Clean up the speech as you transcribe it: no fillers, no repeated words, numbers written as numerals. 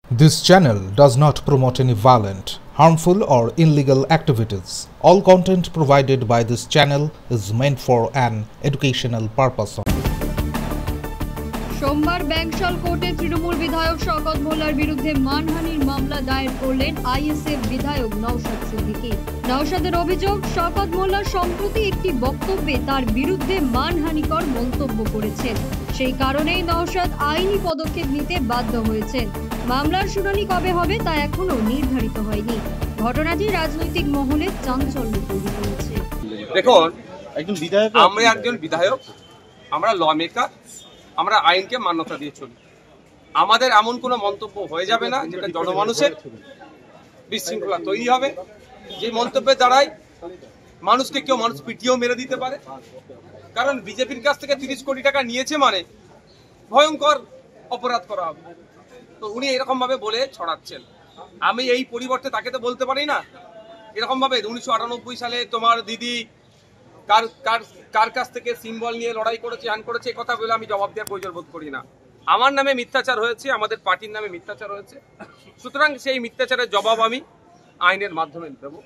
This channel does not promote any violent, harmful, or illegal activities. All content provided by this channel is meant for an educational purpose. সোমবার ব্যাংশাল কোর্টে তৃণমূল বিধায়ক শওকত মোল্লার বিরুদ্ধে মানহানির মামলা দায়ের করলেন আইএসএফ বিধায়ক নওশাদ সিদ্দিকী। নওশাদের অভিযোগ, শওকত মোল্লা সম্প্রতি একটি বক্তব্যে তার বিরুদ্ধে মানহানিকর মন্তব্য করেছেন। সেই কারণেই নওশাদ আইনি পদক্ষেপ নিতে বাধ্য হয়েছেন। মামলার শুনানি কবে হবে তা এখনো নির্ধারিত হয়নি। ঘটনাটি রাজনৈতিক মহলে চাঞ্চল্য তৈরি করেছে। দেখুন, আমরা একজন বিধায়ক, আমরা ল মেকার, আমরা আইনকে মান্যতা দিয়ে চলি। আমাদের এমন কোনো মন্তব্য হয়ে যাবে না যেটা জনমানুষের বিশৃঙ্খলা তৈরি হবে, যে মন্তব্যের দ্বারাই মানুষকে মানুষ পিটিয়েও মেরে দিতে পারে। কারণ বিজেপির কাছ থেকে 30 কোটি টাকা নিয়েছে মানে ভয়ঙ্কর অপরাধ করা হবে। তো উনি এরকম ভাবে বলে ছড়াচ্ছেন। আমি এই পরিবর্তে তাকে তো বলতে পারি না এরকম ভাবে 1998 সালে তোমার দিদি কার কাছ থেকে সিম্বল নিয়ে লড়াই করেছে, হ্যান করেছে, এই কথা বলে আমি জবাব দেওয়ার প্রয়োজন বোধ করি না। আমার নামে মিথ্যাচার হয়েছে, আমাদের পার্টির নামে মিথ্যাচার হয়েছে, সুতরাং সেই মিথ্যাচারের জবাব আমি আইনের মাধ্যমে দেবো।